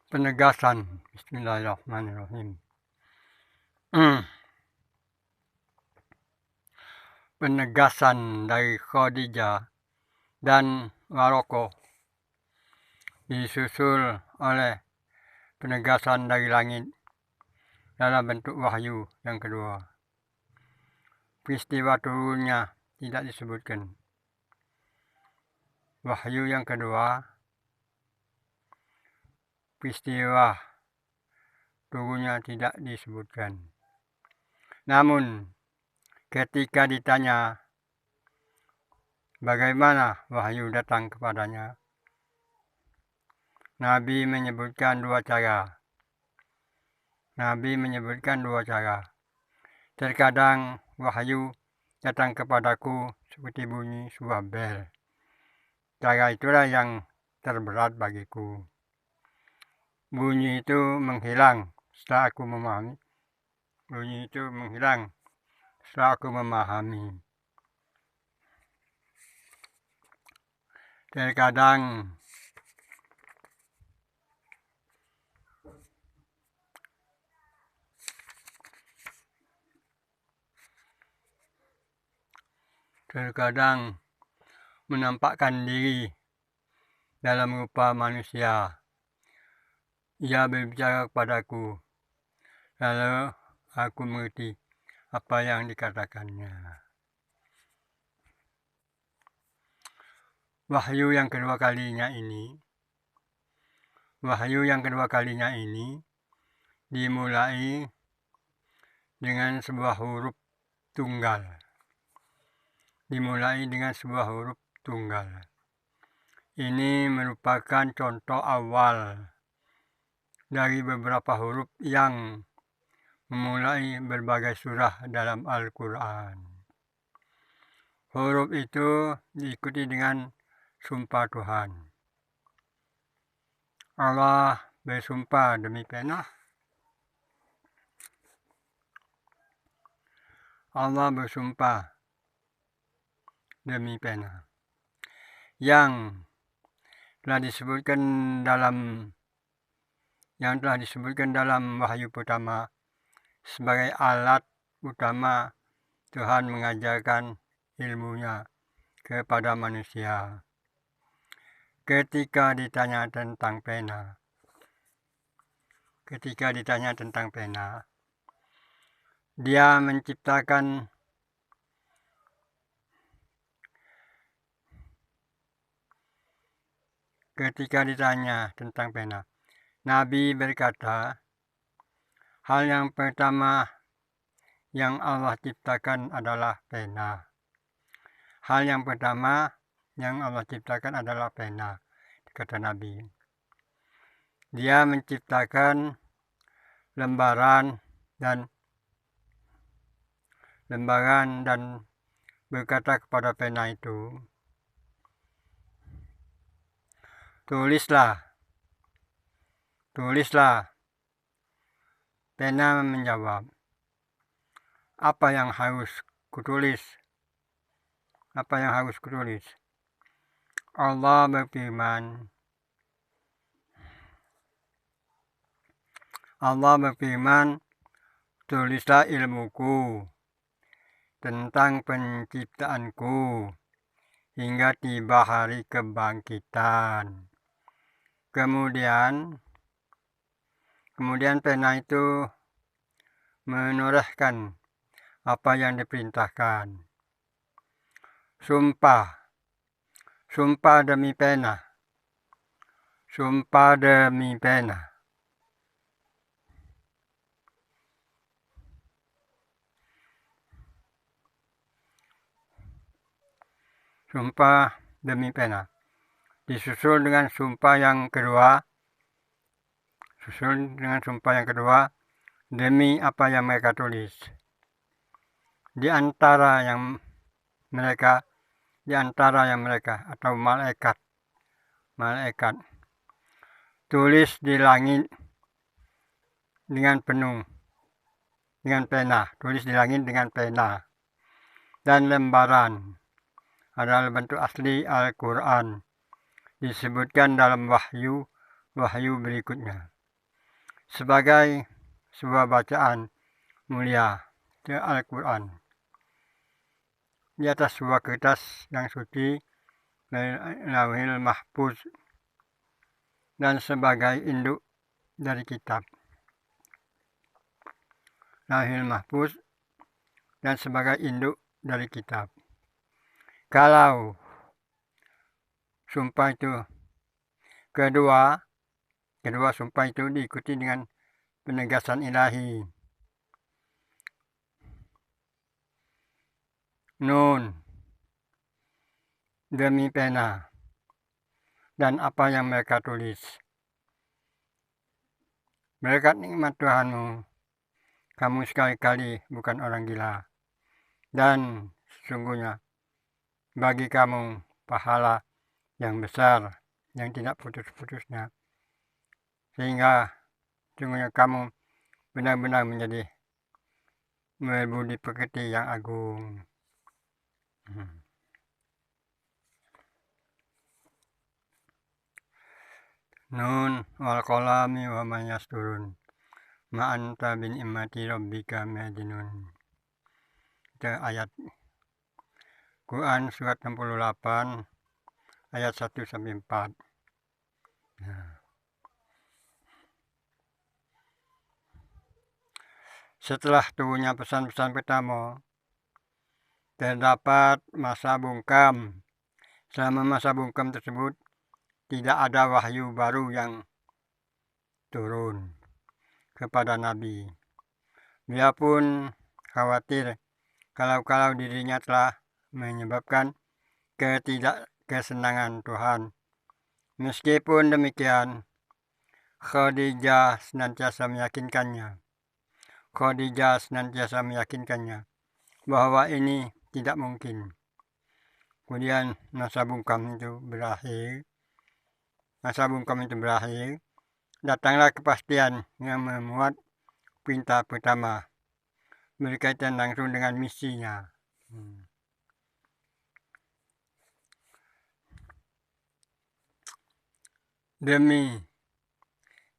Penegasan. Bismillahirrahmanirrahim. Penegasan dari Khadijah dan Maroko disusul oleh penegasan dari langit dalam bentuk wahyu yang kedua. Peristiwa turunnya tidak disebutkan. Wahyu yang kedua, peristiwa turunnya tidak disebutkan. Namun ketika ditanya bagaimana wahyu datang kepadanya, Nabi menyebutkan dua cara. Terkadang wahyu datang kepadaku seperti bunyi sebuah bel. Cara itulah yang terberat bagiku. Bunyi itu menghilang setelah aku memahami. Terkadang menampakkan diri dalam rupa manusia. Ia berbicara kepadaku, lalu aku mengerti apa yang dikatakannya. Wahyu yang kedua kalinya ini dimulai dengan sebuah huruf tunggal. Ini merupakan contoh awal dari beberapa huruf yang memulai berbagai surah dalam Al-Quran. Huruf itu diikuti dengan sumpah Tuhan. Allah bersumpah demi pena. Yang telah disebutkan dalam wahyu pertama sebagai alat utama Tuhan mengajarkan ilmunya kepada manusia. Ketika ditanya tentang pena, dia menciptakan Nabi berkata, hal yang pertama yang Allah ciptakan adalah pena. Kata Nabi. Dia menciptakan lembaran dan berkata kepada pena itu, tulislah. Pena menjawab, apa yang harus kutulis? Allah berfirman, tulislah ilmuku tentang penciptaanku hingga tiba hari kebangkitan. Kemudian pena itu menorehkan apa yang diperintahkan. Sumpah demi pena. Sumpah demi pena. Disusul dengan sumpah yang kedua. Demi apa yang mereka tulis. Di antara yang mereka atau malaikat tulis di langit dengan penuh dengan pena, tulis di langit dengan pena dan lembaran adalah bentuk asli Al-Quran, disebutkan dalam wahyu berikutnya sebagai sebuah bacaan mulia Al-Quran di atas sebuah kertas yang suci Lauhil Mahfuz dan sebagai induk dari kitab Lauhil Mahfuz dan sebagai induk dari kitab. Kalau sumpah itu kedua sumpah itu diikuti dengan penegasan ilahi. Nun demi pena dan apa yang mereka tulis. Berkat nikmat Tuhanmu, kamu sekali-kali bukan orang gila. Dan sesungguhnya bagi kamu pahala yang besar yang tidak putus-putusnya. Sehingga sesungguhnya kamu benar-benar menjadi berbudi pekerti yang agung. Nun wal qalami wa ma yasturun ma anta bin immati rabbika majnun. Itu ayat Quran surat 68 ayat 1 sampai 4. Setelah turunnya pesan-pesan pertama, terdapat masa bungkam. Selama masa bungkam tersebut tidak ada wahyu baru yang turun kepada Nabi. Dia pun khawatir kalau dirinya telah menyebabkan ketidakkesenangan Tuhan. Meskipun demikian, Khadijah senantiasa meyakinkannya bahwa ini tidak mungkin. Kemudian masa bungkam itu berakhir, datanglah kepastian yang memuat perintah pertama berkaitan langsung dengan misinya. Demi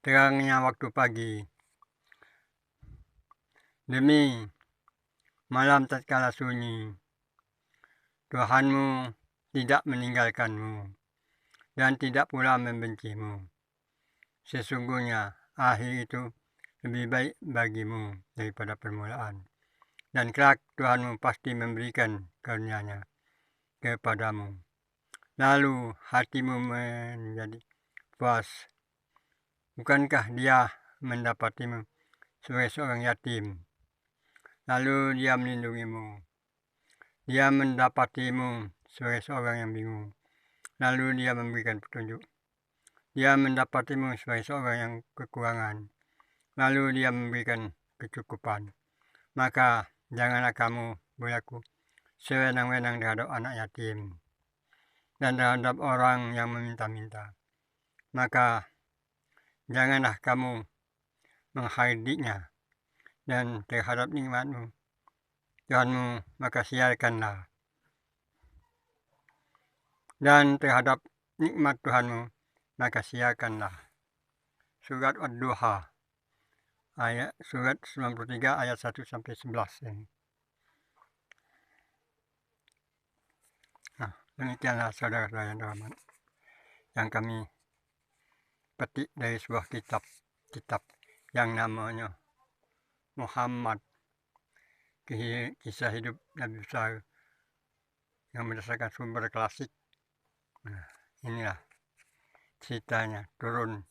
terangnya waktu pagi, demi malam tatkala sunyi, Tuhanmu tidak meninggalkanmu dan tidak pula membencimu. Sesungguhnya akhir itu lebih baik bagimu daripada permulaan. Dan kelak Tuhanmu pasti memberikan karunia-Nya kepadamu. Lalu hatimu menjadi puas. Bukankah Dia mendapatimu sebagai seorang yatim? Lalu Dia melindungimu. Dia mendapatimu sebagai seorang yang bingung. Lalu Dia memberikan petunjuk. Dia mendapatimu sebagai seorang yang kekurangan. Lalu Dia memberikan kecukupan. Maka janganlah kamu berlaku sewenang-wenang terhadap anak yatim dan terhadap orang yang meminta-minta. Maka janganlah kamu menghardiknya, dan terhadap nikmatmu Tuhanmu maka siarkanlah. Dan terhadap nikmat Tuhanmu maka siarkanlah. Surat Ad-Duha, surat 93 ayat 1 sampai 11 ini. Nah, demikianlah saudara-saudara yang terhormat yang kami petik dari sebuah kitab yang namanya Muhammad, kisah hidup Nabi besar yang berdasarkan sumber klasik. Nah, inilah ceritanya turun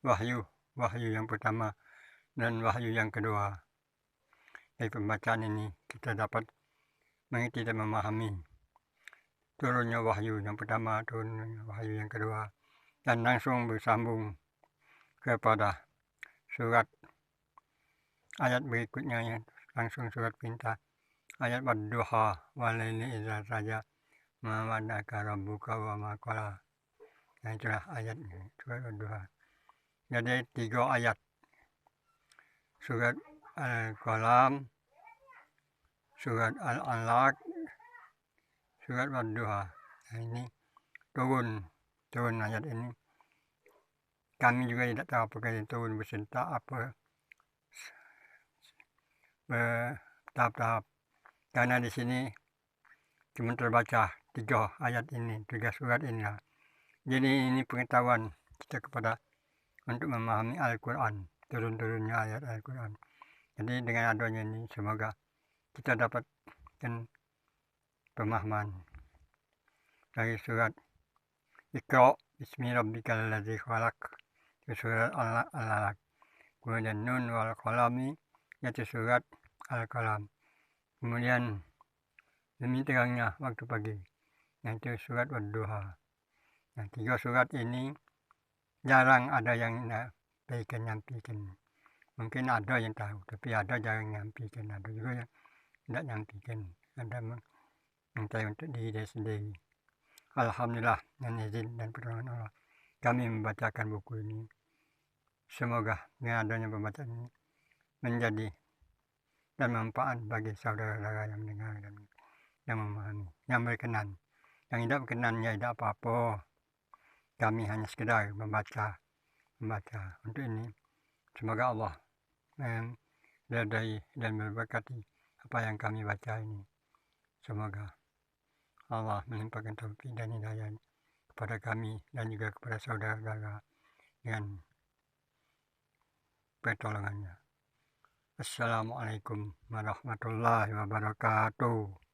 wahyu yang pertama dan wahyu yang kedua. Dari pembacaan ini kita dapat mengerti dan memahami turunnya wahyu yang pertama, turunnya wahyu yang kedua, dan langsung bersambung kepada surat ayat berikutnya, langsung surat perintah ayat Wadduha walaili idza saja ma wadaka rabbuka wa ma qala. Nah, itulah ayatnya surat Wadduha. Jadi 3 ayat surat Al-Qalam, surat Al-Alaq, surat Wadduha. Nah, ini turun ayat ini. Kami juga tidak tahu apakah ini turun bersentak apa bertahap-tahap, karena di sini cuma terbaca 3 ayat ini, 3 surat inilah. Jadi ini pengetahuan kita kepada untuk memahami Al-Quran, turun-turunnya ayat Al-Quran. Jadi dengan adanya ini semoga kita dapatkan pemahaman dari surat Iqra bismi rabbikal ladzi khalaq, itu surat Al-Alaq. Kemudian Nun wal qalami, yaitu surat Al-Qalam. Kemudian demi terangnya waktu pagi, yaitu surat Wadduha. Nah, 3 surat ini jarang ada yang nyampaikan. Mungkin ada yang tahu, tapi ada jarang nyampaikan. Ada juga yang tidak nyampaikan. Ada minta untuk diri sendiri. Alhamdulillah, dengan izin dan pertolongan Allah, kami membacakan buku ini. Semoga dengan adanya pembacaan ini menjadi dan manfaat bagi saudara-saudara yang mendengar dan yang memahami, yang berkenan. Yang tidak berkenan ya tidak apa-apa. Kami hanya sekedar membaca untuk ini. Semoga Allah meridai dan memberkati apa yang kami baca ini. Semoga Allah melimpahkan taufik dan hidayah kepada kami dan juga kepada saudara-saudara dengan pertolongannya. Assalamualaikum warahmatullahi wabarakatuh.